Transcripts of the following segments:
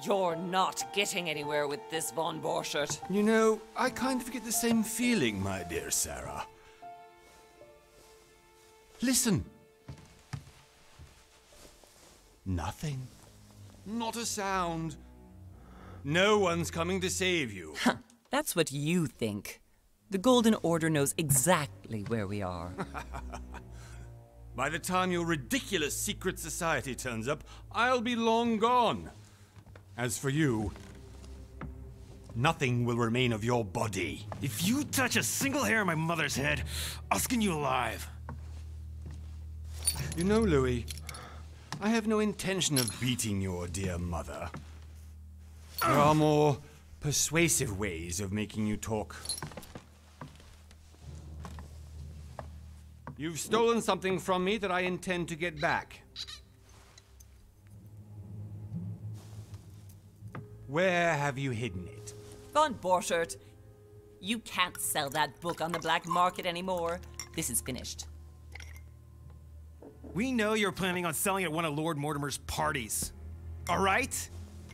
You're not getting anywhere with this, von Borchert. You know, I kind of get the same feeling, my dear Sarah. Listen. Nothing. Not a sound. No one's coming to save you. That's what you think. The Golden Order knows exactly where we are. By the time your ridiculous secret society turns up, I'll be long gone. As for you, nothing will remain of your body. If you touch a single hair on my mother's head, I'll skin you alive. You know, Louis, I have no intention of beating your dear mother. There are more persuasive ways of making you talk. You've stolen something from me that I intend to get back. Where have you hidden it? Von Borchert, you can't sell that book on the black market anymore. This is finished. We know you're planning on selling at one of Lord Mortimer's parties. All right?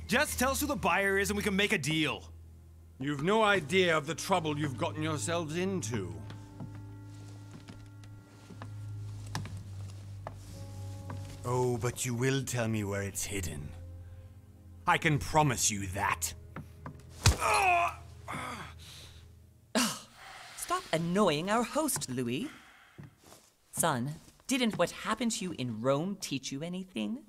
Just tell us who the buyer is and we can make a deal. You've no idea of the trouble you've gotten yourselves into. Oh, but you will tell me where it's hidden. I can promise you that. Stop annoying our host, Louis. Son, didn't what happened to you in Rome teach you anything?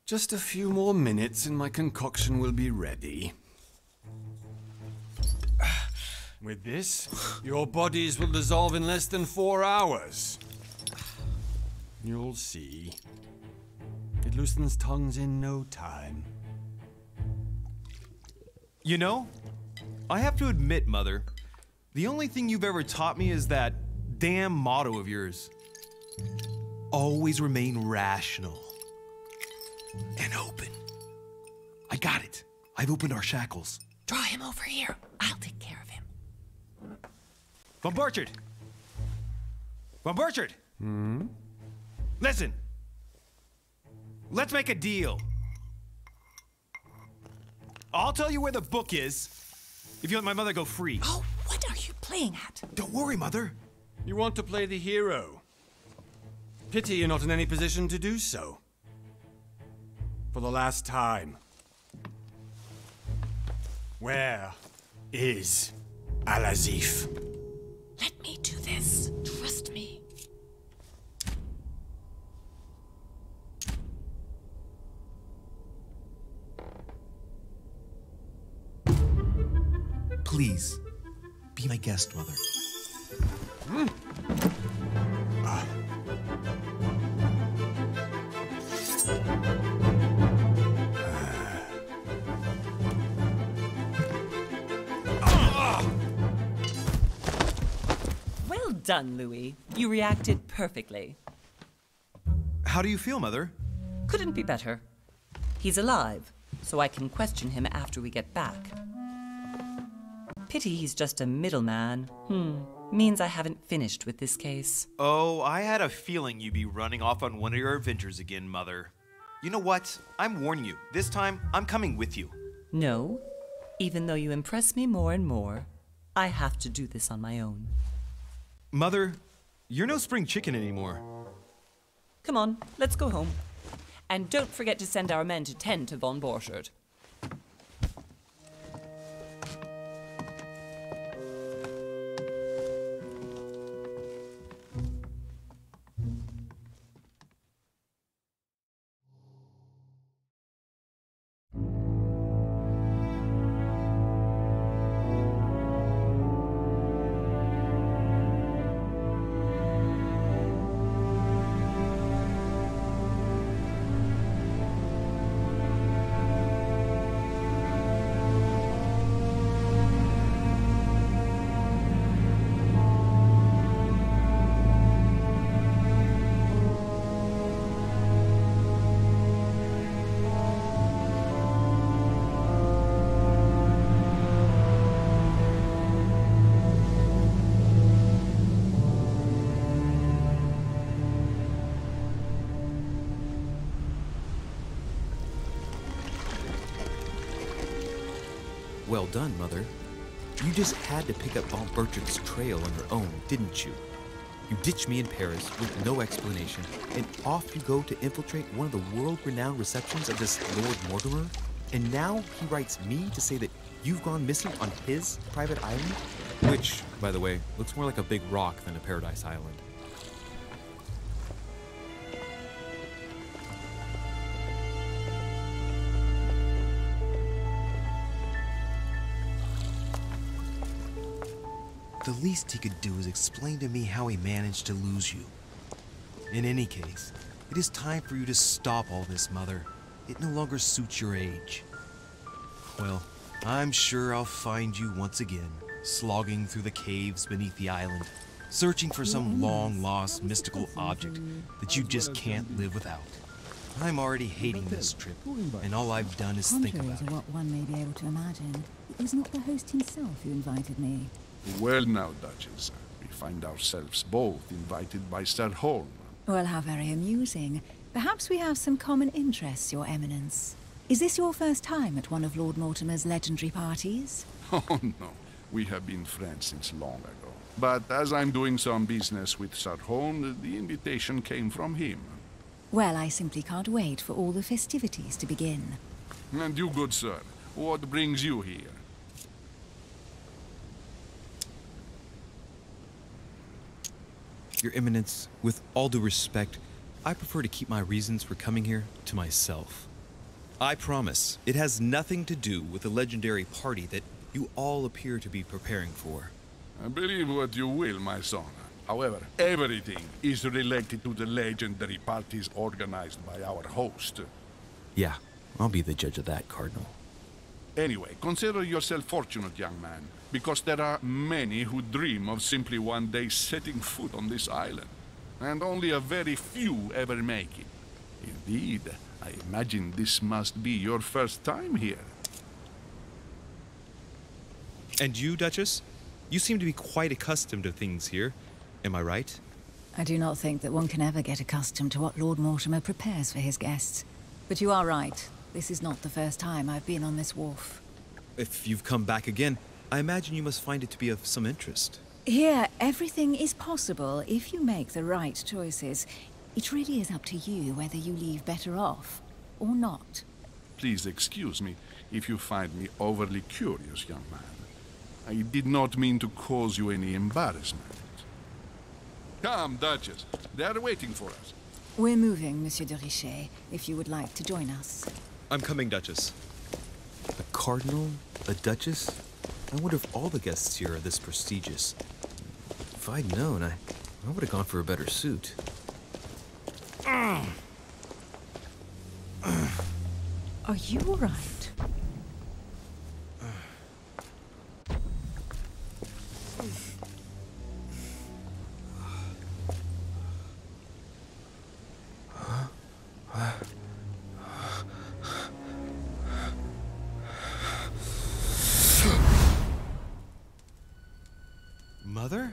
Just a few more minutes and my concoction will be ready. With this, your bodies will dissolve in less than 4 hours. You'll see. It loosens tongues in no time. You know, I have to admit, Mother, the only thing you've ever taught me is that damn motto of yours. Always remain rational. And open. I got it. I've opened our shackles. Draw him over here. I'll take care of him. Von Borchert! Von Borchert! Listen. Let's make a deal. I'll tell you where the book is if you let my mother go free. Oh, what are you playing at? Don't worry, Mother. You want to play the hero. Pity you're not in any position to do so. For the last time. Where is Al-Azif? Let me do this. Trust me. Please, be my guest, Mother. Well done, Louis. You reacted perfectly. How do you feel, Mother? Couldn't be better. He's alive, so I can question him after we get back. Pity he's just a middleman. Means I haven't finished with this case. Oh, I had a feeling you'd be running off on one of your adventures again, Mother. You know what? I'm warning you. This time, I'm coming with you. No. Even though you impress me more and more, I have to do this on my own. Mother, you're no spring chicken anymore. Come on, let's go home. And don't forget to send our men to tend to von Borchert. well done, Mother. You just had to pick up Von Bertrand's trail on your own, didn't you? You ditched me in Paris with no explanation, and off you go to infiltrate one of the world-renowned receptions of this Lord Mortimer? And now he writes me to say that you've gone missing on his private island? Which, by the way, looks more like a big rock than a paradise island. The least he could do is explain to me how he managed to lose you. In any case, it is time for you to stop all this, Mother. It no longer suits your age. Well, I'm sure I'll find you once again, slogging through the caves beneath the island, searching for some long-lost mystical object that you just can't live without. I'm already hating this trip, and all I've done is think Contrary about to it. what one may be able to imagine, it was not the host himself who invited me. Well now, Duchess, we find ourselves both invited by Sir Holm. Well, how very amusing. Perhaps we have some common interests, Your Eminence. Is this your first time at one of Lord Mortimer's legendary parties? Oh no, we have been friends since long ago. But as I'm doing some business with Sir Holm, the invitation came from him. Well, I simply can't wait for all the festivities to begin. And you, good sir, what brings you here? Your Eminence, with all due respect, I prefer to keep my reasons for coming here to myself. I promise, it has nothing to do with the legendary party that you all appear to be preparing for. Believe what you will, my son. However, everything is related to the legendary parties organized by our host. Yeah, I'll be the judge of that, Cardinal. Anyway, consider yourself fortunate, young man, because there are many who dream of simply one day setting foot on this island, and only a very few ever make it. Indeed, I imagine this must be your first time here. And you, Duchess? You seem to be quite accustomed to things here. Am I right? I do not think that one can ever get accustomed to what Lord Mortimer prepares for his guests. But you are right. This is not the first time I've been on this wharf. If you've come back again, I imagine you must find it to be of some interest. Here, everything is possible if you make the right choices. It really is up to you whether you leave better off or not. Please excuse me if you find me overly curious, young man. I did not mean to cause you any embarrassment. Come, Duchess. They are waiting for us. We're moving, Monsieur de Richet, if you would like to join us. I'm coming, Duchess. A cardinal? A duchess? I wonder if all the guests here are this prestigious. If I'd known, I would have gone for a better suit. Are you all right? Mother?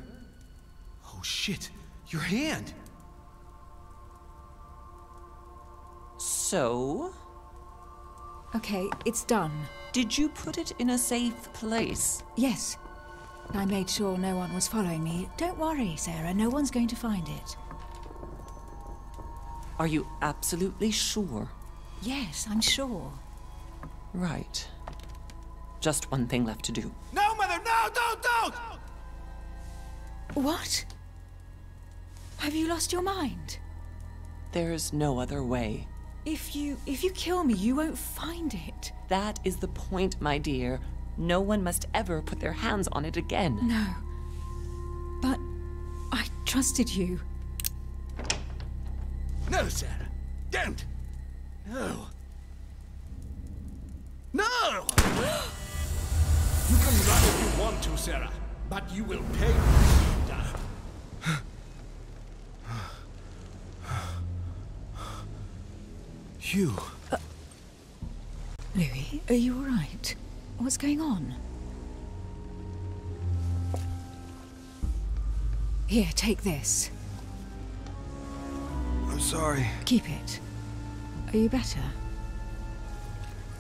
Oh shit, your hand! So, Okay, it's done. did you put it in a safe place? Yes. I made sure no one was following me. Don't worry, Sarah, no one's going to find it. Are you absolutely sure? Yes, I'm sure. Right. Just one thing left to do. No, Mother, no, don't! What? Have you lost your mind? There's no other way. If you kill me, you won't find it. That is the point, my dear. No one must ever put their hands on it again. No. But I trusted you. No, Sarah. Don't. No. No! You can run if you want to, Sarah, but you will pay. Hugh. Louis, are you all right? What's going on? Here, take this. I'm sorry. Keep it. Are you better?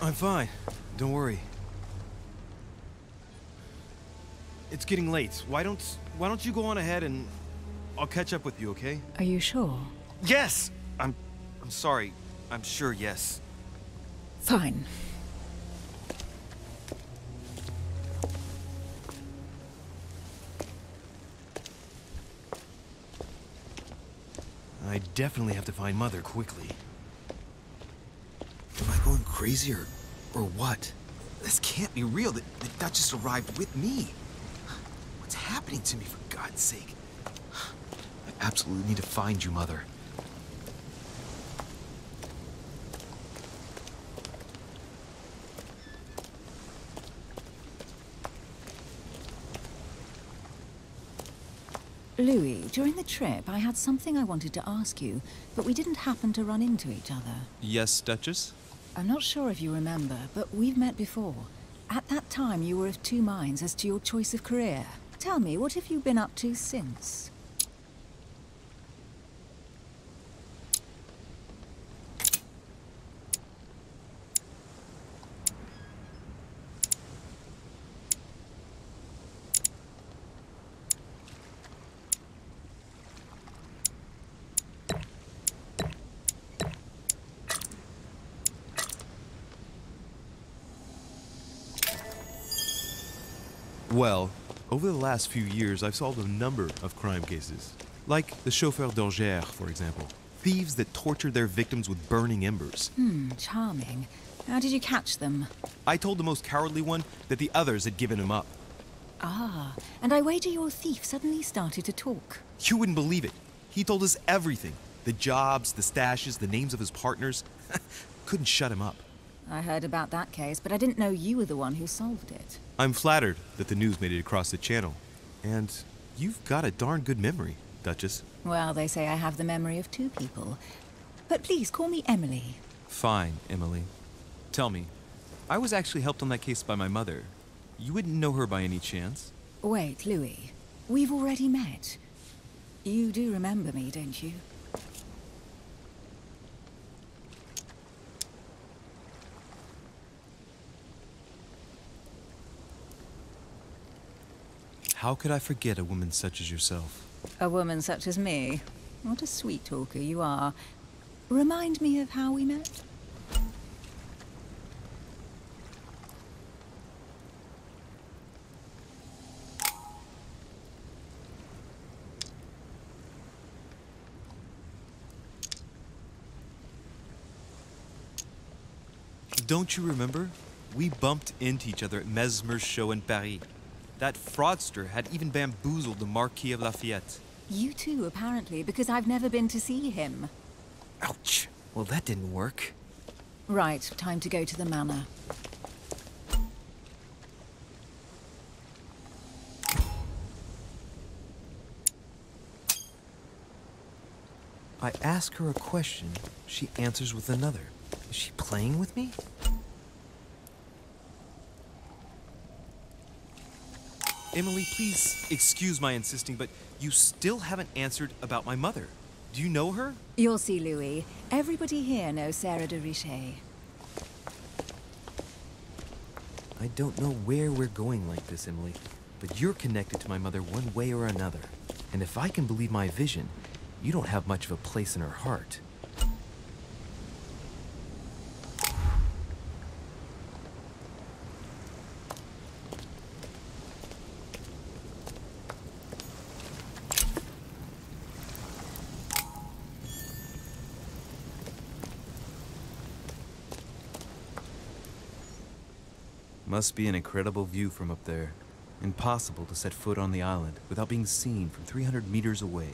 I'm fine. Don't worry. it's getting late. Why don't you go on ahead and I'll catch up with you, okay? Are you sure? Yes! I'm sorry. I'm sure, yes. Fine. I definitely have to find Mother quickly. Am I going crazy or what? This can't be real. The Duchess arrived with me. What's happening to me, for God's sake? I absolutely need to find you, Mother. Louis, during the trip, I had something I wanted to ask you, but we didn't happen to run into each other. Yes, Duchess? I'm not sure if you remember, but we've met before. At that time, you were of two minds as to your choice of career. Tell me, what have you been up to since? Well, over the last few years, I've solved a number of crime cases. Like the chauffeur d'Angers, for example. Thieves that tortured their victims with burning embers. Charming. How did you catch them? I told the most cowardly one that the others had given him up. Ah, and I wager your thief suddenly started to talk. You wouldn't believe it. He told us everything. The jobs, the stashes, the names of his partners. Couldn't shut him up. I heard about that case, but I didn't know you were the one who solved it. I'm flattered that the news made it across the channel. And you've got a darn good memory, Duchess. Well, they say I have the memory of two people. But please, call me Emily. Fine, Emily. Tell me, I was actually helped on that case by my mother. You wouldn't know her by any chance? Wait, Louis. We've already met. You do remember me, don't you? How could I forget a woman such as yourself? A woman such as me? What a sweet talker you are. Remind me of how we met? Don't you remember? We bumped into each other at Mesmer's show in Paris. That fraudster had even bamboozled the Marquis of Lafayette. You too, apparently, because I've never been to see him. Ouch. Well, that didn't work. Right, time to go to the manor. I ask her a question, she answers with another. Is she playing with me? Emily, please excuse my insisting, but you still haven't answered about my mother. Do you know her? You'll see, Louis. Everybody here knows Sarah de Richet. I don't know where we're going like this, Emily, but you're connected to my mother one way or another. And if I can believe my vision, you don't have much of a place in her heart. Must be an incredible view from up there. Impossible to set foot on the island without being seen from 300 meters away.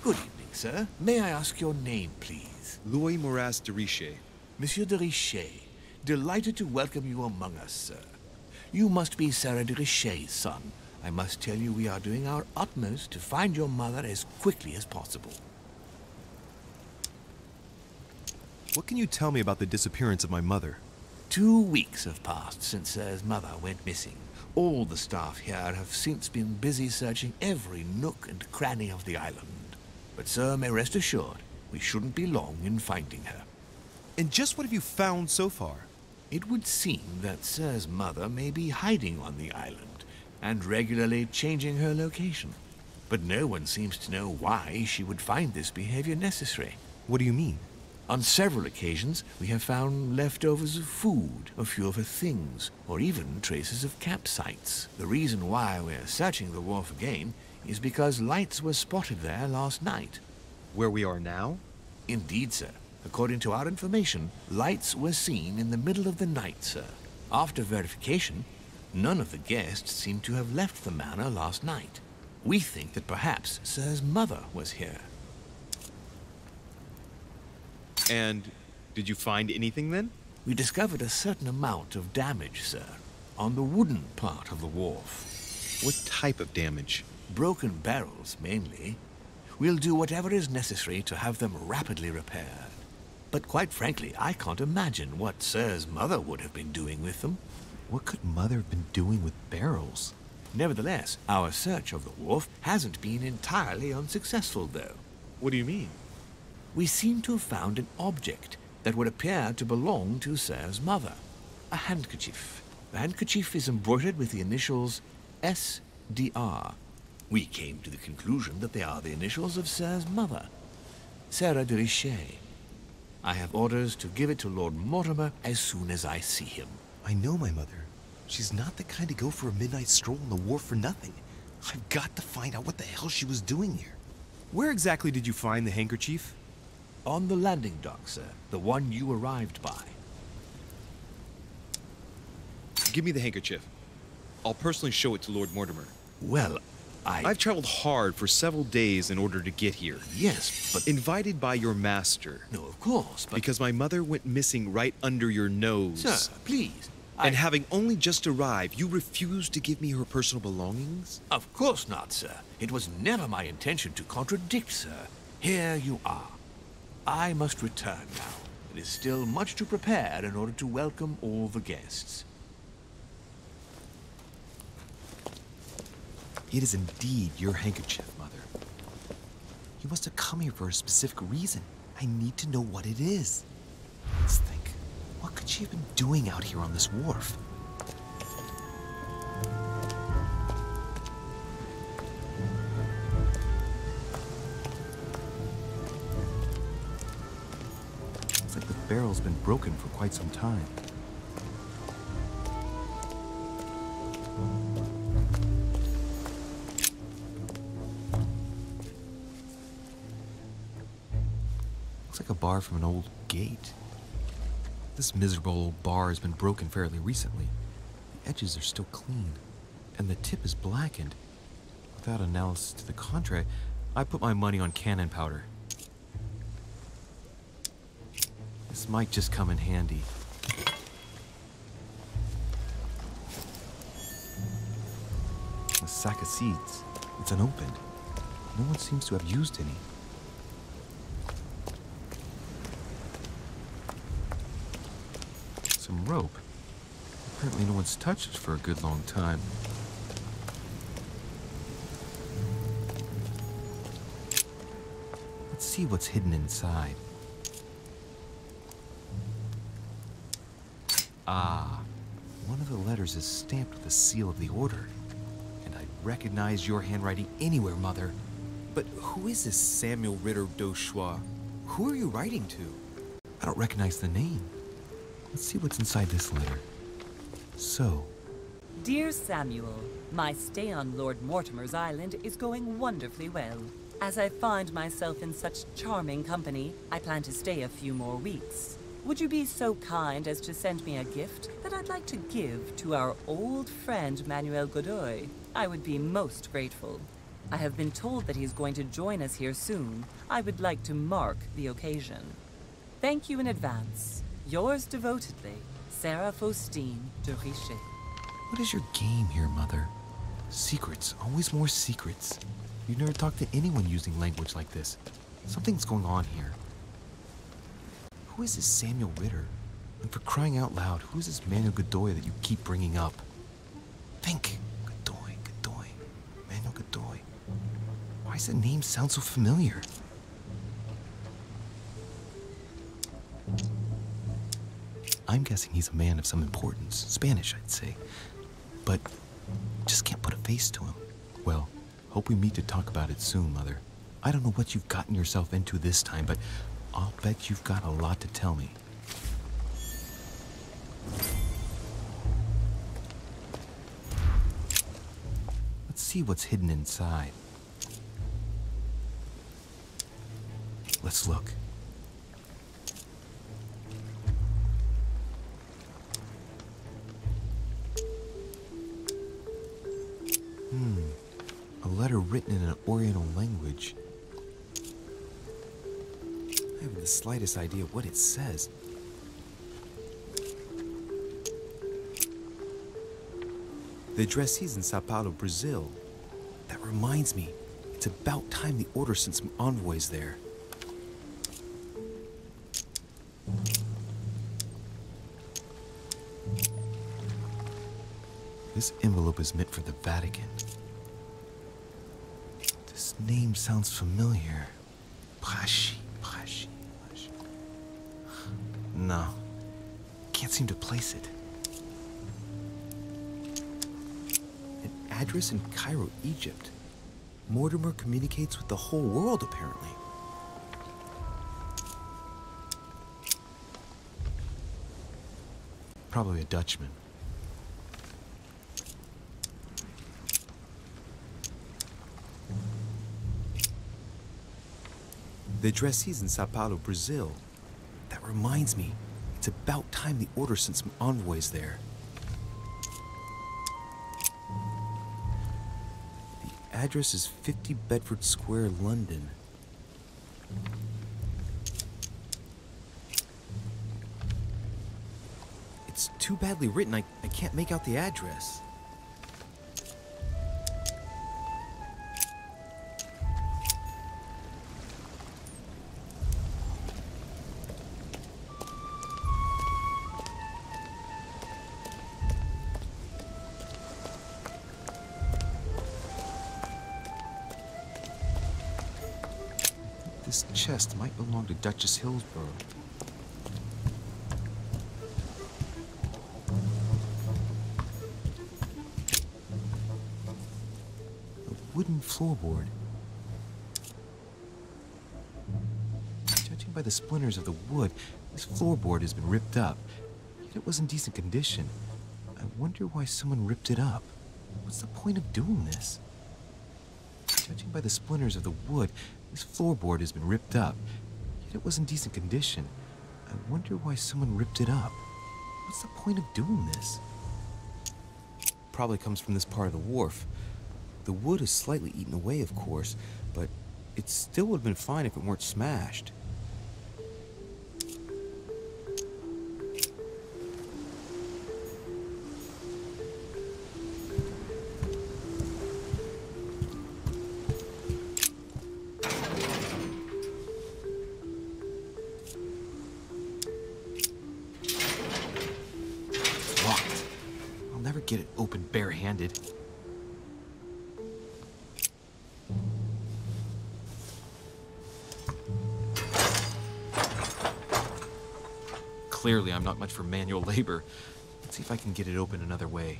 Good evening, sir. May I ask your name, please? Louis Moras de Richet. Monsieur de Richet. Delighted to welcome you among us, sir. You must be Sarah de Richet's son. I must tell you we are doing our utmost to find your mother as quickly as possible. What can you tell me about the disappearance of my mother? 2 weeks have passed since Sarah's mother went missing. All the staff here have since been busy searching every nook and cranny of the island. But sir may rest assured, we shouldn't be long in finding her. And just what have you found so far? It would seem that Sir's mother may be hiding on the island and regularly changing her location. But no one seems to know why she would find this behavior necessary. What do you mean? On several occasions, we have found leftovers of food, a few of her things, or even traces of campsites. The reason why we're searching the wharf again is because lights were spotted there last night. Where we are now? Indeed, sir. According to our information, lights were seen in the middle of the night, sir. After verification, none of the guests seem to have left the manor last night. We think that perhaps Sir's mother was here. And did you find anything then? We discovered a certain amount of damage, sir, on the wooden part of the wharf. What type of damage? Broken barrels, mainly. We'll do whatever is necessary to have them rapidly repaired. But quite frankly, I can't imagine what Sir's mother would have been doing with them. What could Mother have been doing with barrels? Nevertheless, our search of the wharf hasn't been entirely unsuccessful, though. What do you mean? We seem to have found an object that would appear to belong to Sir's mother. A handkerchief. The handkerchief is embroidered with the initials SDR. We came to the conclusion that they are the initials of Sir's mother, Sarah de Richet. I have orders to give it to Lord Mortimer as soon as I see him. I know my mother. She's not the kind to go for a midnight stroll on the wharf for nothing. I've got to find out what the hell she was doing here. Where exactly did you find the handkerchief? On the landing dock, sir. The one you arrived by. Give me the handkerchief. I'll personally show it to Lord Mortimer. Well, I've traveled hard for several days in order to get here. Yes, but... Invited by your master. No, of course, but... Because my mother went missing right under your nose. Sir, please. And having only just arrived, you refused to give me her personal belongings? Of course not, sir. It was never my intention to contradict, sir. Here you are. I must return now. It is still much to prepare in order to welcome all the guests. It is indeed your handkerchief, Mother. You must have come here for a specific reason. I need to know what it is. Let's think. What could she have been doing out here on this wharf? Looks like the barrel's been broken for quite some time. Looks like a bar from an old gate. This miserable old bar has been broken fairly recently. The edges are still clean, and the tip is blackened. Without analysis to the contrary, I put my money on cannon powder. This might just come in handy. A sack of seeds. It's unopened. No one seems to have used any. Some rope. Apparently no one's touched it for a good long time. Let's see what's hidden inside. Ah, one of the letters is stamped with the seal of the order. And I recognize your handwriting anywhere, Mother. But who is this Samuel Ritter d'Auchois? Who are you writing to? I don't recognize the name. Let's see what's inside this letter. So, Dear Samuel, my stay on Lord Mortimer's island is going wonderfully well. As I find myself in such charming company, I plan to stay a few more weeks. Would you be so kind as to send me a gift that I'd like to give to our old friend Manuel Godoy? I would be most grateful. I have been told that he's going to join us here soon. I would like to mark the occasion. Thank you in advance. Yours devotedly, Sarah Faustine de Richet. what is your game here, Mother? Secrets, always more secrets. You never talked to anyone using language like this. Something's going on here. Who is this Samuel Ritter? And for crying out loud, who is this Manuel Godoy that you keep bringing up? Think. Godoy, Godoy. Manuel Godoy. Why does the name sound so familiar? I'm guessing he's a man of some importance. Spanish, I'd say. But just can't put a face to him. Well, hope we meet to talk about it soon, Mother. I don't know what you've gotten yourself into this time, but I'll bet you've got a lot to tell me. Let's see what's hidden inside. Let's look. A letter written in an Oriental language. I haven't the slightest idea what it says. The addressee's in Sao Paulo, Brazil. That reminds me, it's about time the order sent some envoys there. This envelope is meant for the Vatican. This name sounds familiar. Prashi. No, can't seem to place it. An address in Cairo, Egypt. Mortimer communicates with the whole world, apparently. Probably a Dutchman. The addressee's in Sao Paulo, Brazil. That reminds me, it's about time the order sent some envoys there. The address is 50 Bedford Square, London. It's too badly written, I can't make out the address. This chest might belong to Duchess Hillsborough. A wooden floorboard. Judging by the splinters of the wood, this floorboard has been ripped up. Yet it was in decent condition. I wonder why someone ripped it up. What's the point of doing this? Judging by the splinters of the wood, this floorboard has been ripped up. Yet it was in decent condition. I wonder why someone ripped it up. What's the point of doing this? Probably comes from this part of the wharf. The wood is slightly eaten away, of course, but it still would have been fine if it weren't smashed. Get it open barehanded. Clearly, I'm not much for manual labor. Let's see if I can get it open another way.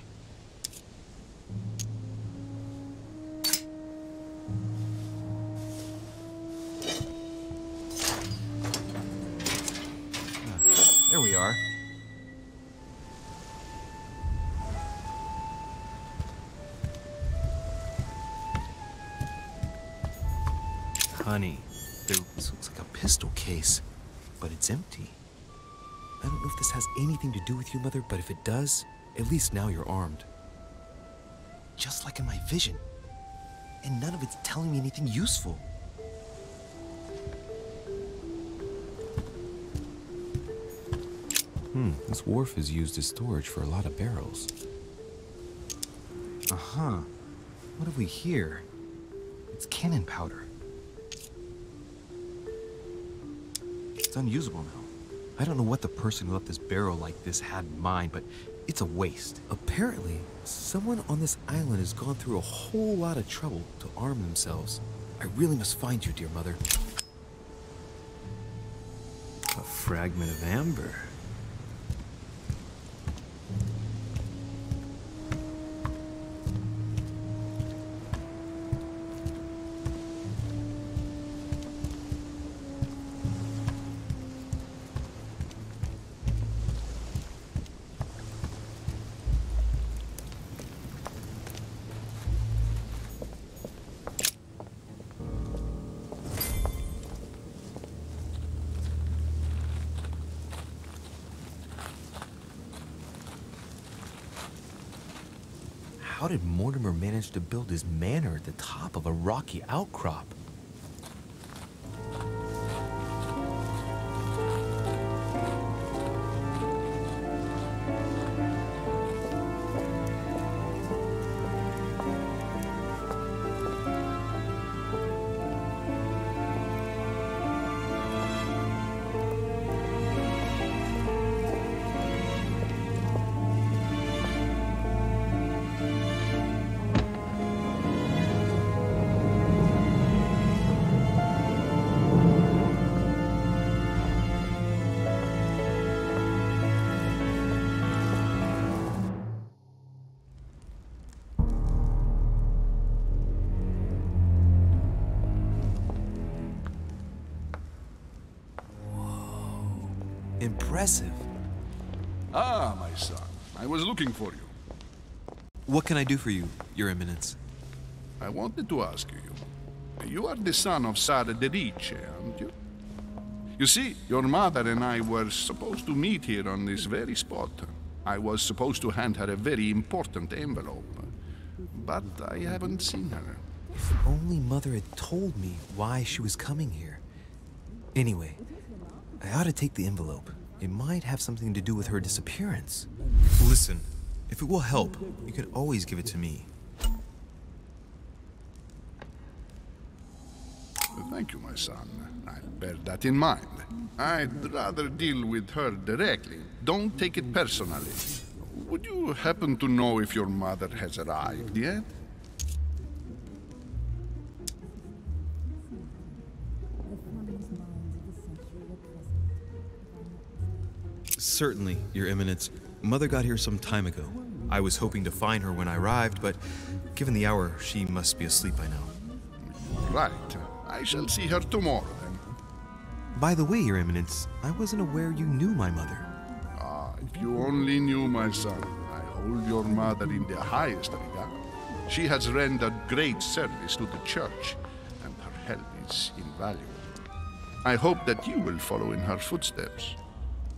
There we are. Honey, this looks like a pistol case, but it's empty. I don't know if this has anything to do with you, Mother, but if it does, at least now you're armed. Just like in my vision. And none of it's telling me anything useful. This wharf is used as storage for a lot of barrels. Uh-huh. What have we here? It's cannon powder. It's unusable now. I don't know what the person who left this barrel like this had in mind, but It's a waste. Apparently, someone on this island has gone through a whole lot of trouble to arm themselves. I really must find you, dear mother. A fragment of amber. How did Mortimer manage to build his manor at the top of a rocky outcrop? Impressive. Ah, my son. I was looking for you. What can I do for you, Your Eminence? I wanted to ask you. You are the son of Sara de Riche, aren't you? You see, your mother and I were supposed to meet here on this very spot. I was supposed to hand her a very important envelope. But I haven't seen her. If only Mother had told me why she was coming here. Anyway, I ought to take the envelope. It might have something to do with her disappearance. Listen, if it will help, you can always give it to me. Thank you, my son. I'll bear that in mind. I'd rather deal with her directly. Don't take it personally. Would you happen to know if your mother has arrived yet? Certainly, Your Eminence. Mother got here some time ago. I was hoping to find her when I arrived, but given the hour, she must be asleep by now. Right. I shall see her tomorrow, then. By the way, Your Eminence, I wasn't aware you knew my mother. Ah, if you only knew, my son. I hold your mother in the highest regard. She has rendered great service to the church, and her help is invaluable. I hope that you will follow in her footsteps.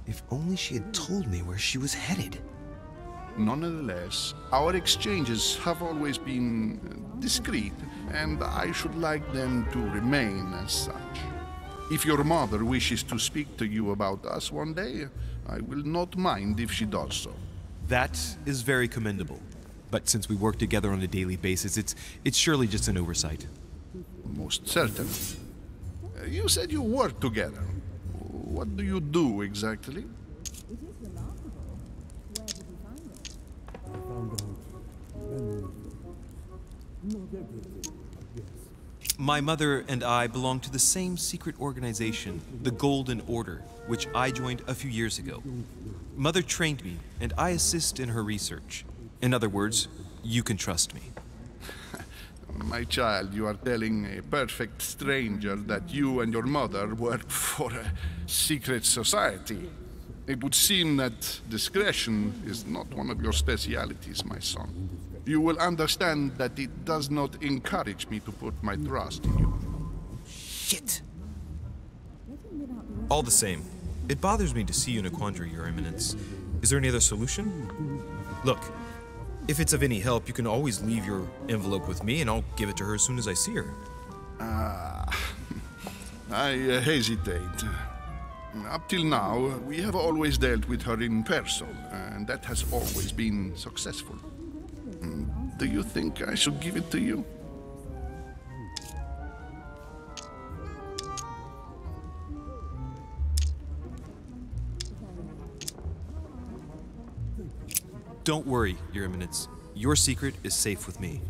If only she had told me where she was headed. Nonetheless, our exchanges have always been discreet, and I should like them to remain as such. If your mother wishes to speak to you about us one day, I will not mind if she does so. That is very commendable. But since we work together on a daily basis, it's surely just an oversight. Most certain. You said you work together. What do you do exactly? My mother and I belong to the same secret organization, the Golden Order, which I joined a few years ago. Mother trained me, and I assist in her research. In other words, you can trust me. My child, you are telling a perfect stranger that you and your mother work for a secret society. It would seem that discretion is not one of your specialities, my son. You will understand that it does not encourage me to put my trust in you. Shit! All the same, it bothers me to see you in a quandary, Your Eminence. Is there any other solution? Look, if it's of any help, you can always leave your envelope with me and I'll give it to her as soon as I see her. I hesitate. Up till now, we have always dealt with her in person, and that has always been successful. Do you think I should give it to you? Don't worry, Your Eminence. Your secret is safe with me.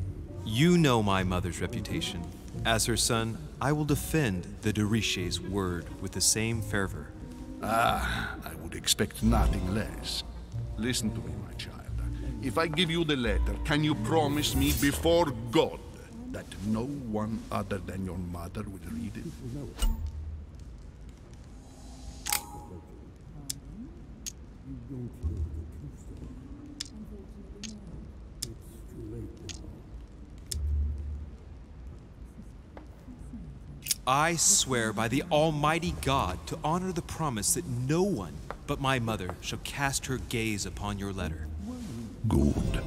You know my mother's reputation. As her son, I will defend the de Richet's word with the same fervor. Ah, I would expect nothing less. Listen to me, my child. If I give you the letter, can you promise me before God that no one other than your mother will read it? I swear by the Almighty God to honor the promise that no one but my mother shall cast her gaze upon your letter. Good.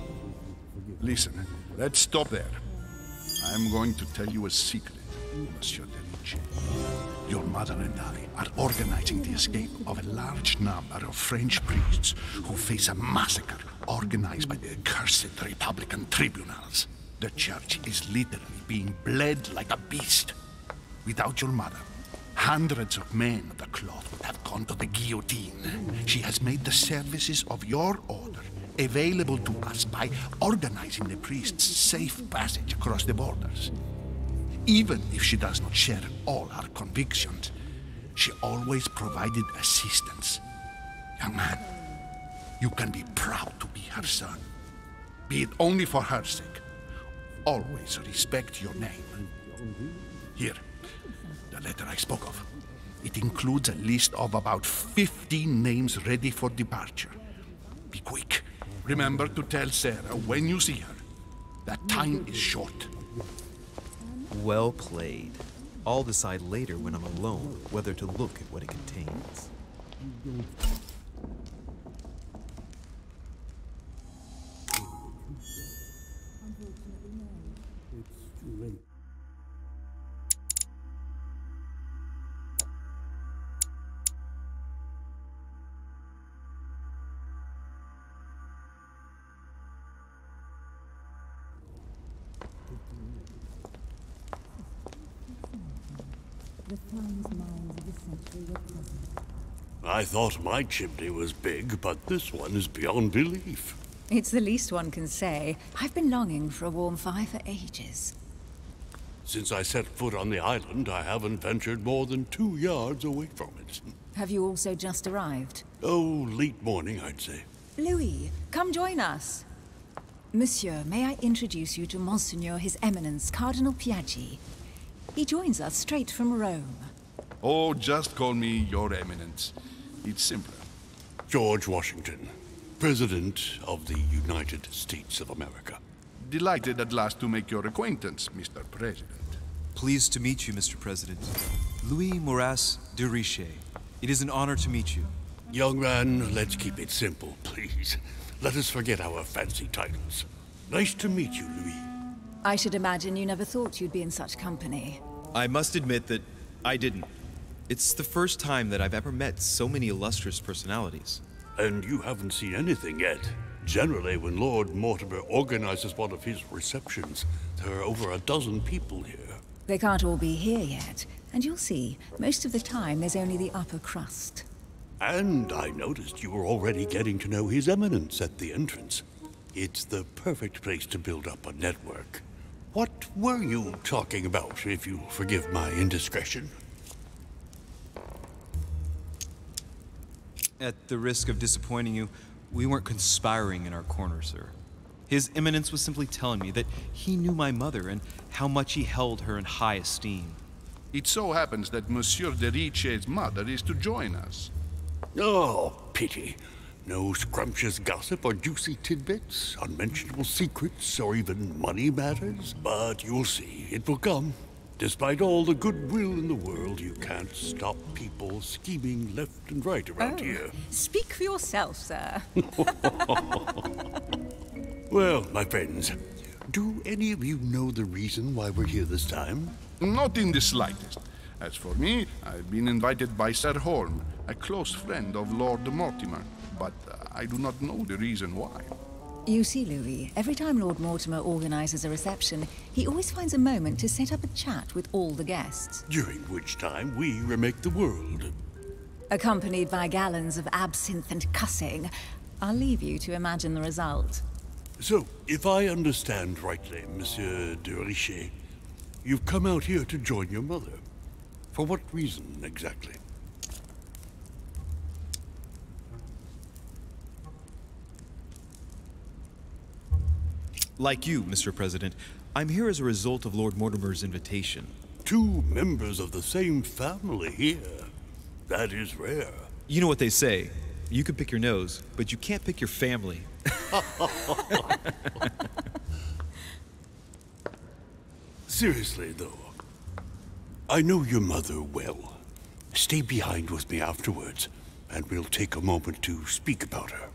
Listen, let's stop there. I'm going to tell you a secret, Monsieur de Richet. Your mother and I are organizing the escape of a large number of French priests who face a massacre organized by the accursed Republican tribunals. The church is literally being bled like a beast. Without your mother, hundreds of men of the cloth would have gone to the guillotine. She has made the services of your order available to us by organizing the priests' safe passage across the borders. Even if she does not share all our convictions, she always provided assistance. Young man, you can be proud to be her son. Be it only for her sake. Always respect your name. Here, the letter I spoke of. It includes a list of about 15 names ready for departure. Be quick. Remember to tell Sarah when you see her that time is short. Well played. I'll decide later when I'm alone whether to look at what it contains. I thought my chimney was big, but this one is beyond belief. It's the least one can say. I've been longing for a warm fire for ages. Since I set foot on the island, I haven't ventured more than 2 yards away from it. Have you also just arrived? Oh, late morning, I'd say. Louis, come join us. Monsieur, may I introduce you to Monseigneur His Eminence, Cardinal Piaggi. He joins us straight from Rome. Oh, just call me Your Eminence. It's simpler. George Washington, President of the United States of America. Delighted at last to make your acquaintance, Mr. President. Pleased to meet you, Mr. President. Louis Moras de Richet. It is an honor to meet you. Young man, let's keep it simple, please. Let us forget our fancy titles. Nice to meet you, Louis. I should imagine you never thought you'd be in such company. I must admit that I didn't. It's the first time that I've ever met so many illustrious personalities. And you haven't seen anything yet. Generally, when Lord Mortimer organizes one of his receptions, there are over a dozen people here. They can't all be here yet, and you'll see, most of the time there's only the upper crust. And I noticed you were already getting to know His Eminence at the entrance. It's the perfect place to build up a network. What were you talking about, if you forgive my indiscretion? At the risk of disappointing you, we weren't conspiring in our corner, sir. His Eminence was simply telling me that he knew my mother and how much he held her in high esteem. It so happens that Monsieur de Richet's mother is to join us. Oh, pity. No scrumptious gossip or juicy tidbits, unmentionable secrets, or even money matters. But you'll see, it will come. Despite all the goodwill in the world, you can't stop people scheming left and right around here. Speak for yourself, sir. Well, my friends, do any of you know the reason why we're here this time? Not in the slightest. As for me, I've been invited by Sir Holm, a close friend of Lord Mortimer, but I do not know the reason why. You see, Louis, every time Lord Mortimer organizes a reception, he always finds a moment to set up a chat with all the guests. During which time we remake the world. Accompanied by gallons of absinthe and cussing. I'll leave you to imagine the result. So, if I understand rightly, Monsieur de Richet, you've come out here to join your mother. For what reason, exactly? Like you, Mr. President, I'm here as a result of Lord Mortimer's invitation. Two members of the same family here. That is rare. You know what they say. You can pick your nose, but you can't pick your family. Seriously, though, I know your mother well. Stay behind with me afterwards, and we'll take a moment to speak about her.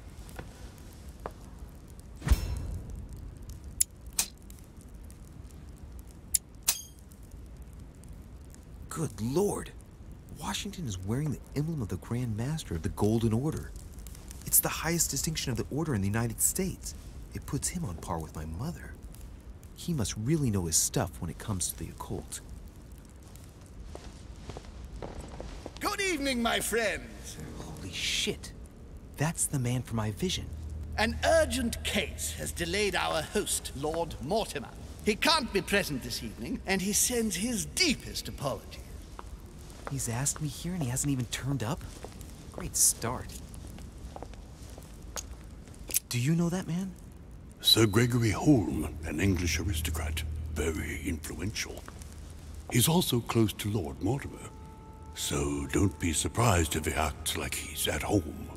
Good Lord. Washington is wearing the emblem of the Grand Master of the Golden Order. It's the highest distinction of the Order in the United States. It puts him on par with my mother. He must really know his stuff when it comes to the occult. Good evening, my friends. Holy shit. That's the man for my vision. An urgent case has delayed our host, Lord Mortimer. He can't be present this evening, and he sends his deepest apologies. He's asked me here and he hasn't even turned up? Great start. Do you know that man? Sir Gregory Holm, an English aristocrat, very influential. He's also close to Lord Mortimer, so don't be surprised if he acts like he's at home.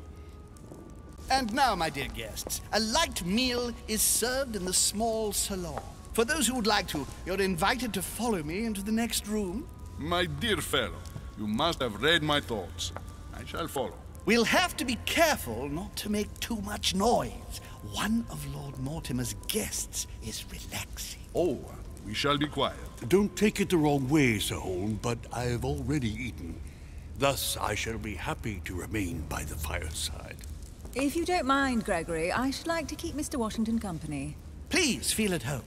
And now, my dear guests, a light meal is served in the small salon. For those who would like to, you're invited to follow me into the next room. My dear fellow, you must have read my thoughts. I shall follow. We'll have to be careful not to make too much noise. One of Lord Mortimer's guests is relaxing. Oh, we shall be quiet. Don't take it the wrong way, Sir Holm, but I've already eaten. Thus, I shall be happy to remain by the fireside. If you don't mind, Gregory, I should like to keep Mr. Washington company. Please feel at home.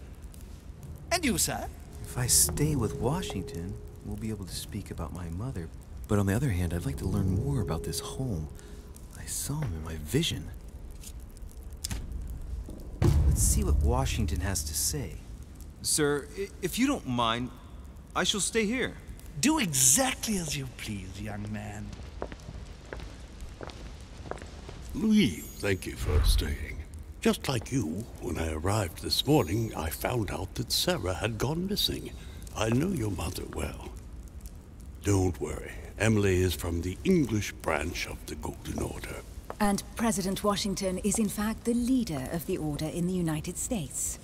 And you, sir? If I stay with Washington, we'll be able to speak about my mother. But on the other hand, I'd like to learn more about this home. I saw him in my vision. Let's see what Washington has to say. Sir, if you don't mind, I shall stay here. Do exactly as you please, young man. Louis, thank you for staying. Just like you, when I arrived this morning, I found out that Sarah had gone missing. I know your mother well. Don't worry. Emily is from the English branch of the Golden Order. And President Washington is in fact the leader of the Order in the United States.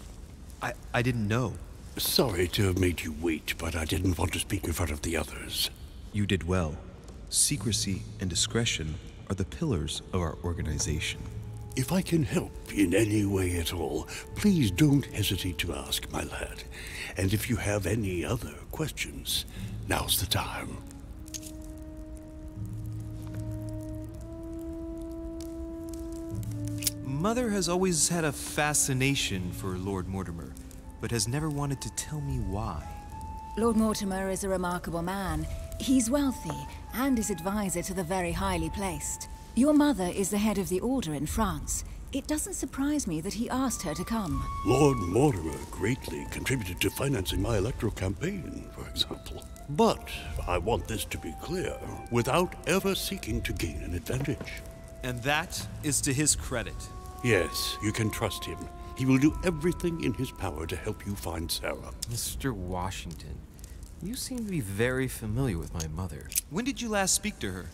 I didn't know. Sorry to have made you wait, but I didn't want to speak in front of the others. You did well. Secrecy and discretion are the pillars of our organization. If I can help in any way at all, please don't hesitate to ask, my lad. And if you have any other questions, now's the time. Mother has always had a fascination for Lord Mortimer, but has never wanted to tell me why. Lord Mortimer is a remarkable man. He's wealthy and is advisor to the very highly placed. Your mother is the head of the Order in France. It doesn't surprise me that he asked her to come. Lord Mortimer greatly contributed to financing my electoral campaign, for example. But I want this to be clear, without ever seeking to gain an advantage. And that is to his credit. Yes, you can trust him. He will do everything in his power to help you find Sarah. Mr. Washington, you seem to be very familiar with my mother. When did you last speak to her?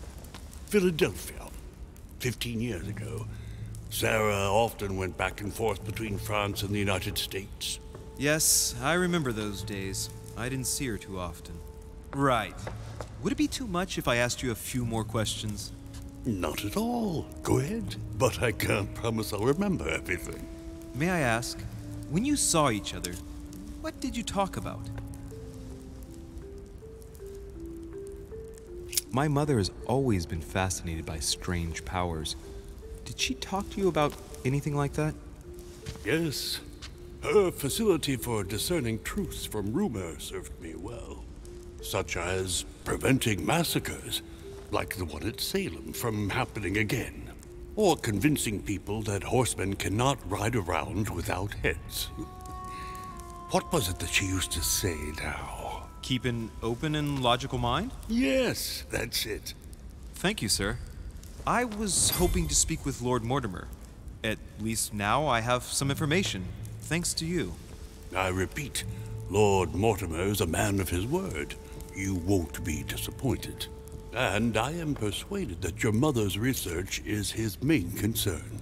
Philadelphia, 15 years ago. Sarah often went back and forth between France and the United States. Yes, I remember those days. I didn't see her too often. Right. Would it be too much if I asked you a few more questions? Not at all. Go ahead. But I can't promise I'll remember everything. May I ask, when you saw each other, what did you talk about? My mother has always been fascinated by strange powers. Did she talk to you about anything like that? Yes. Her facility for discerning truth from rumor served me well. Such as preventing massacres, like the one at Salem, from happening again. or convincing people that horsemen cannot ride around without heads. What was it that she used to say now? Keep an open and logical mind? Yes, that's it. Thank you, sir. I was hoping to speak with Lord Mortimer. At least now I have some information, thanks to you. I repeat, Lord Mortimer is a man of his word. You won't be disappointed. And I am persuaded that your mother's research is his main concern.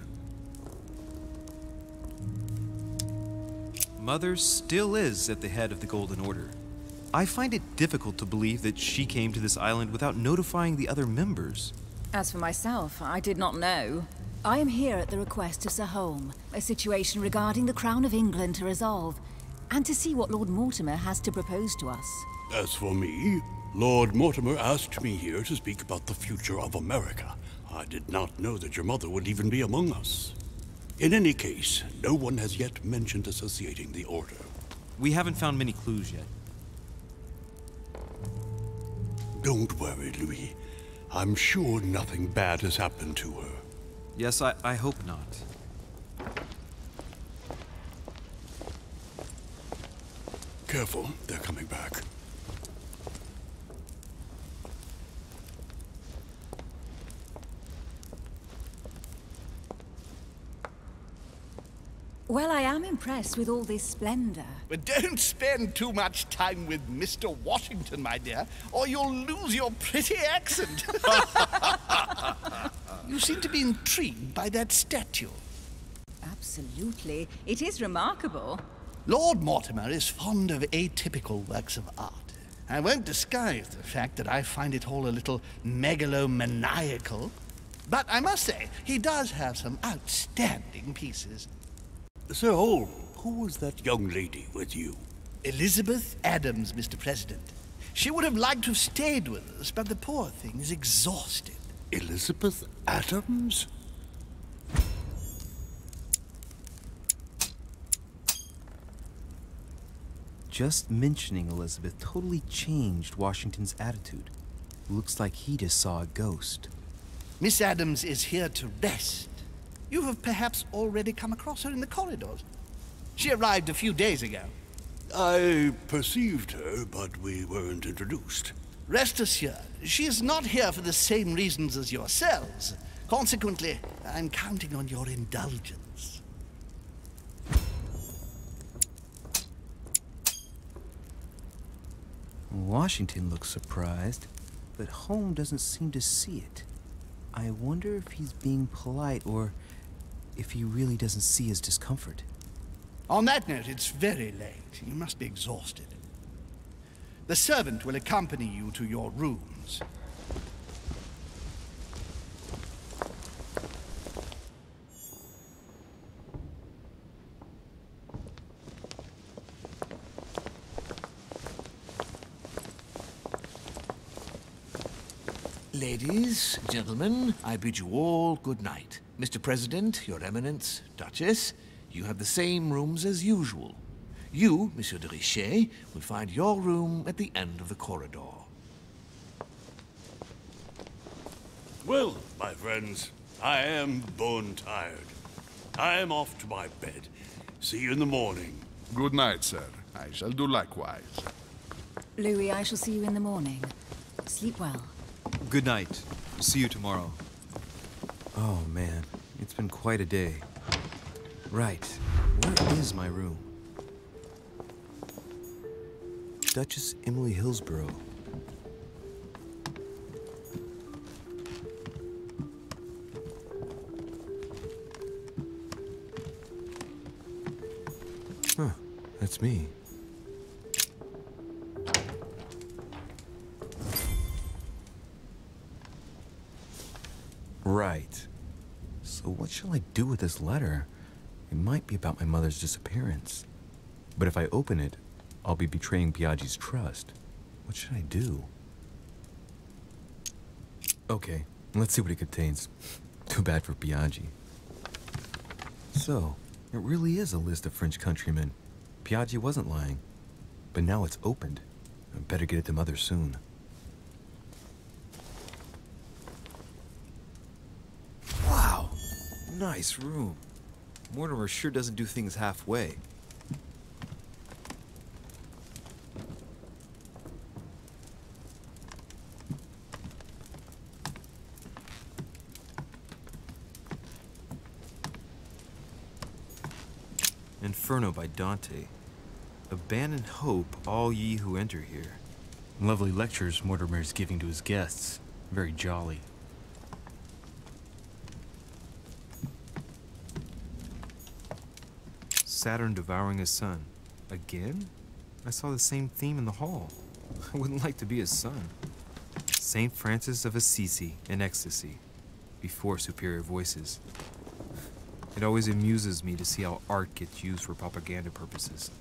Mother still is at the head of the Golden Order. I find it difficult to believe that she came to this island without notifying the other members. As for myself, I did not know. I am here at the request of Sir Holm, a situation regarding the Crown of England to resolve, and to see what Lord Mortimer has to propose to us. As for me, Lord Mortimer asked me here to speak about the future of America. I did not know that your mother would even be among us. In any case, no one has yet mentioned associating the Order. We haven't found many clues yet. Don't worry, Louis. I'm sure nothing bad has happened to her. Yes, I hope not. Careful, they're coming back. Well, I am impressed with all this splendor. But don't spend too much time with Mr. Washington, my dear, or you'll lose your pretty accent. You seem to be intrigued by that statue. Absolutely. It is remarkable. Lord Mortimer is fond of atypical works of art. I won't disguise the fact that I find it all a little megalomaniacal. But I must say, he does have some outstanding pieces. Sir Holm, who was that young lady with you? Elizabeth Adams, Mr. President. She would have liked to have stayed with us, but the poor thing is exhausted. Elizabeth Adams? Just mentioning Elizabeth totally changed Washington's attitude. Looks like he just saw a ghost. Miss Adams is here to rest. You have perhaps already come across her in the corridors. She arrived a few days ago. I perceived her, but we weren't introduced. Rest assured, she is not here for the same reasons as yourselves. Consequently, I'm counting on your indulgence. Washington looks surprised, but Holm doesn't seem to see it. I wonder if he's being polite or if he really doesn't see his discomfort. On that note, it's very late. You must be exhausted. The servant will accompany you to your rooms. Ladies, gentlemen, I bid you all good night. Mr. President, Your Eminence, Duchess, you have the same rooms as usual. You, Monsieur de Richet, will find your room at the end of the corridor. Well, my friends, I am bone tired. I am off to my bed. See you in the morning. Good night, sir. I shall do likewise. Louis, I shall see you in the morning. Sleep well. Good night. See you tomorrow. Oh man, it's been quite a day. Right, where is my room? Duchess Emily Hillsborough. Huh, that's me. Right. So what shall I do with this letter? It might be about my mother's disappearance. But if I open it, I'll be betraying Piaggi's trust. What should I do? Okay, let's see what it contains. Too bad for Piaggi. So, it really is a list of French countrymen. Piaggi wasn't lying. But now it's opened. I better get it to Mother soon. Wow, Nice room. Mortimer sure doesn't do things halfway. Inferno by Dante. Abandon hope, all ye who enter here. Lovely lectures Mortimer's giving to his guests. Very jolly. Saturn devouring his son. Again? I saw the same theme in the hall. I wouldn't like to be his son. Saint Francis of Assisi in ecstasy. Before superior voices. It always amuses me to see how art gets used for propaganda purposes.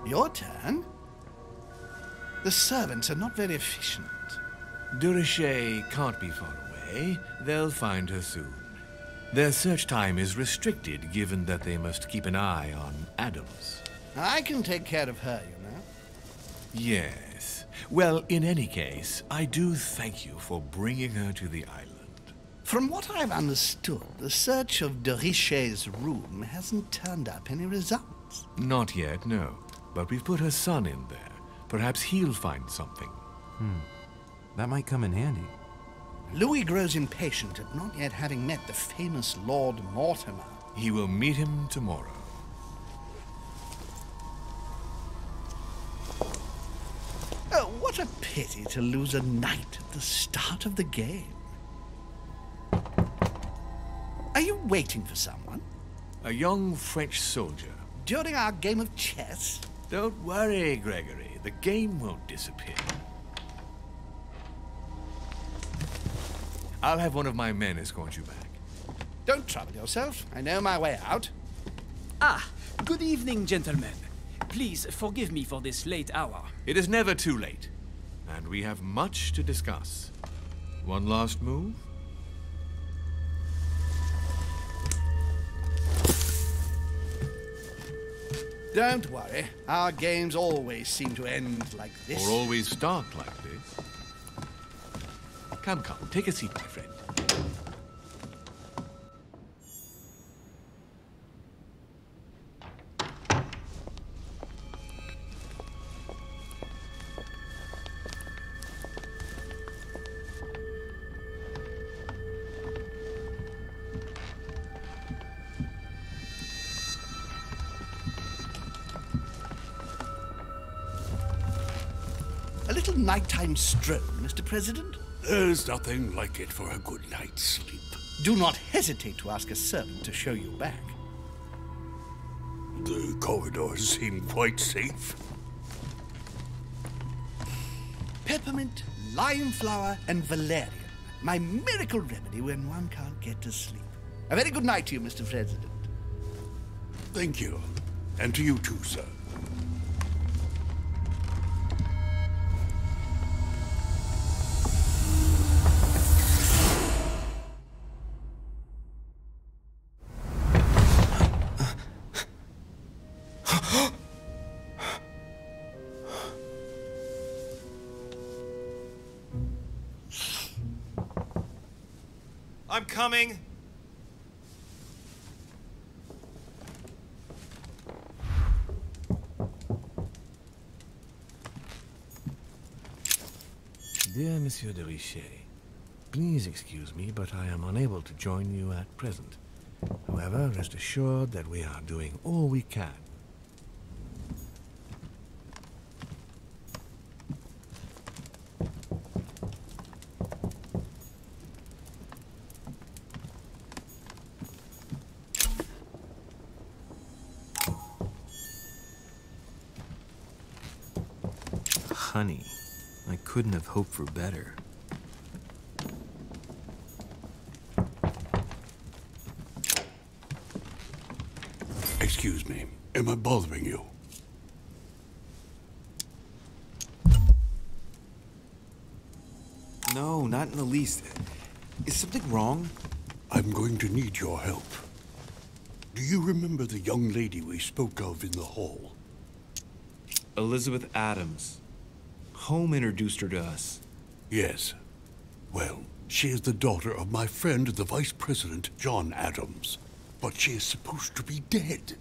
Your turn? The servants are not very efficient. Durocher can't be far away. They'll find her soon. Their search time is restricted, given that they must keep an eye on Adams. I can take care of her, you know. Yes. Well, in any case, I do thank you for bringing her to the island. From what I've understood, the search of Durocher's room hasn't turned up any results. Not yet, no. But we've put her son in there. Perhaps he'll find something. That might come in handy. Louis grows impatient at not yet having met the famous Lord Mortimer. He will meet him tomorrow. Oh, what a pity to lose a knight at the start of the game. Are you waiting for someone? A young French soldier. During our game of chess? Don't worry, Gregory. The game won't disappear. I'll have one of my men escort you back. Don't trouble yourself. I know my way out. Ah, good evening, gentlemen. Please forgive me for this late hour. It is never too late, and we have much to discuss. One last move? Don't worry. Our games always seem to end like this. Or always start like this. Come, take a seat, my friend. A little nighttime stroll, Mr. President? There's nothing like it for a good night's sleep. Do not hesitate to ask a servant to show you back. The corridors seem quite safe. Peppermint, lime flower, and valerian. My miracle remedy when one can't get to sleep. A very good night to you, Mr. President. Thank you. And to you too, sir. I'm coming. Dear Monsieur de Richet, please excuse me, but I am unable to join you at present. However, rest assured that we are doing all we can. Honey, I couldn't have hoped for better. Excuse me, am I bothering you? No, not in the least. Is something wrong? I'm going to need your help. Do you remember the young lady we spoke of in the hall? Elizabeth Adams. Home introduced her to us. Yes. Well, she is the daughter of my friend, the Vice President, John Adams. But she is supposed to be dead.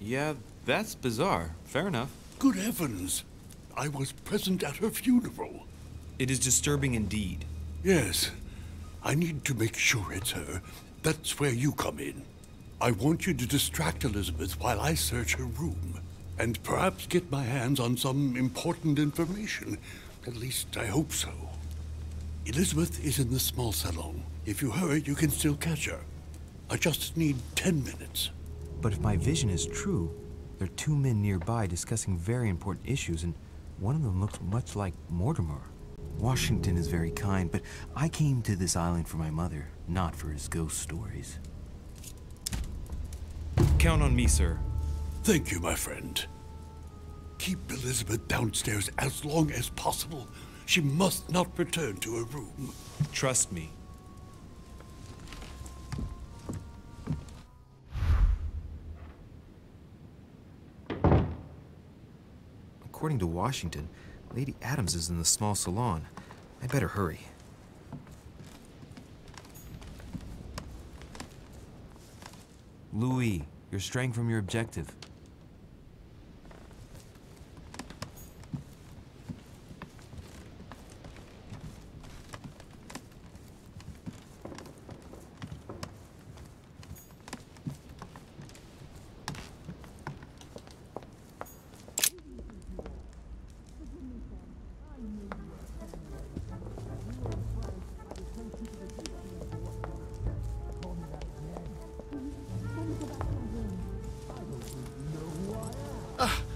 Yeah, that's bizarre. Fair enough. Good heavens! I was present at her funeral. It is disturbing indeed. Yes. I need to make sure it's her. That's where you come in. I want you to distract Elizabeth while I search her room. And perhaps get my hands on some important information. At least, I hope so. Elizabeth is in the small salon. If you hurry, you can still catch her. I just need 10 minutes. But if my vision is true, there are two men nearby discussing very important issues, and one of them looks much like Mortimer. Washington is very kind, but I came to this island for my mother, not for his ghost stories. Count on me, sir. Thank you, my friend. Keep Elizabeth downstairs as long as possible. She must not return to her room. Trust me. According to Washington, Lady Adams is in the small salon. I better hurry. Louis, you're straying from your objective.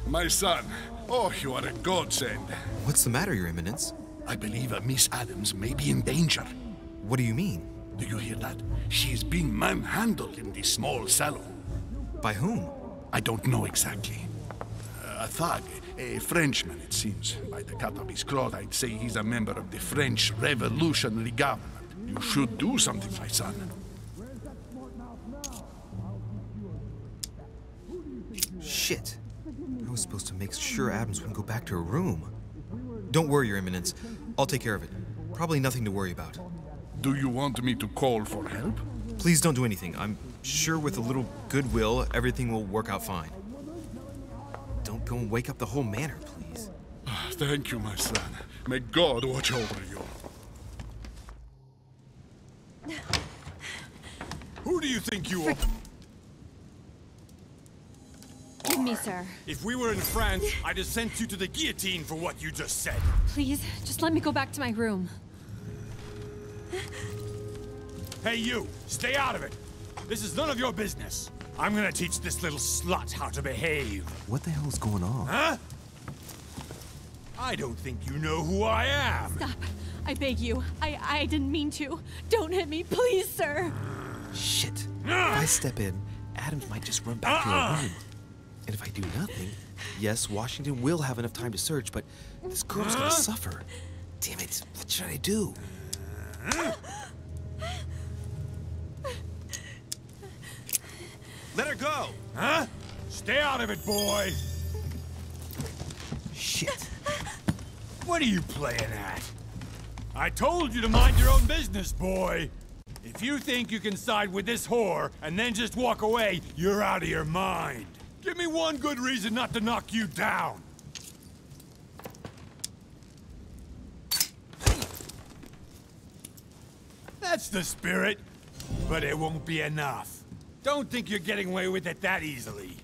My son. Oh, you are a godsend. What's the matter, Your Eminence? I believe Miss Adams may be in danger. What do you mean? Do you hear that? She is being manhandled in the small salon. By whom? I don't know exactly. A thug, a Frenchman, it seems. By the cut of his cloth, I'd say he's a member of the French Revolutionary Government. You should do something, my son. Shit. I was supposed to make sure Adams wouldn't go back to her room. Don't worry, Your Eminence. I'll take care of it. Probably nothing to worry about. Do you want me to call for help? Please don't do anything. I'm sure with a little goodwill, everything will work out fine. Don't go and wake up the whole manor, please. Thank you, my son. May God watch over you. Who do you think you are? Give me, sir. If we were in France, I'd have sent you to the guillotine for what you just said. Please, just let me go back to my room. Hey, you! Stay out of it! This is none of your business. I'm gonna teach this little slut how to behave. What the hell is going on? Huh? I don't think you know who I am. Stop. I beg you. I didn't mean to. Don't hit me, please, sir. Shit. If I step in, Adams might just run back to her room. And if I do nothing, yes, Washington will have enough time to search, but this girl's gonna suffer. Damn it, what should I do? Let her go! Huh? Stay out of it, boy! Shit. What are you playing at? I told you to mind your own business, boy! If you think you can side with this whore and then just walk away, you're out of your mind. Give me one good reason not to knock you down. That's the spirit, but it won't be enough. Don't think you're getting away with it that easily.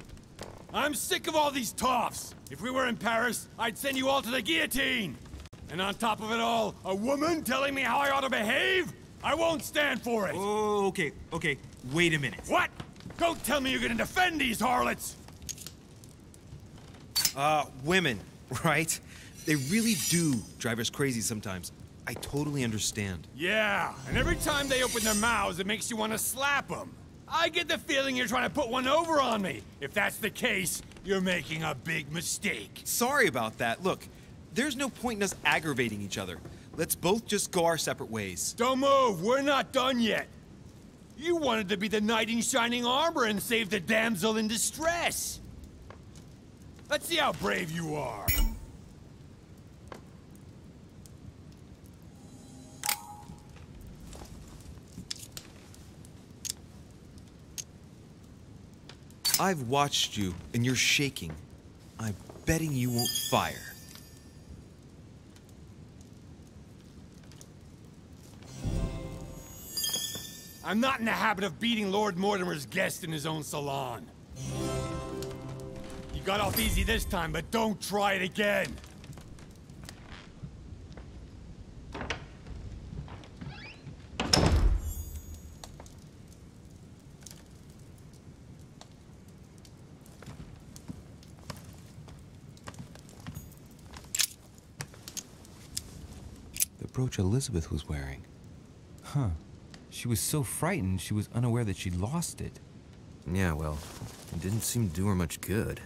I'm sick of all these toffs. If we were in Paris, I'd send you all to the guillotine. And on top of it all, a woman telling me how I ought to behave? I won't stand for it. Oh, okay. Wait a minute. What? Don't tell me you're gonna defend these harlots. Women, right? They really do drive us crazy sometimes. I totally understand. Yeah, and every time they open their mouths, it makes you want to slap them. I get the feeling you're trying to put one over on me. If that's the case, you're making a big mistake. Sorry about that. Look, there's no point in us aggravating each other. Let's both just go our separate ways. Don't move, we're not done yet. You wanted to be the knight in shining armor and save the damsel in distress. Let's see how brave you are. I've watched you, and you're shaking. I'm betting you won't fire. I'm not in the habit of beating Lord Mortimer's guest in his own salon. You got off easy this time, but don't try it again. The brooch Elizabeth was wearing. Huh. She was so frightened she was unaware that she'd lost it. Yeah, well, it didn't seem to do her much good.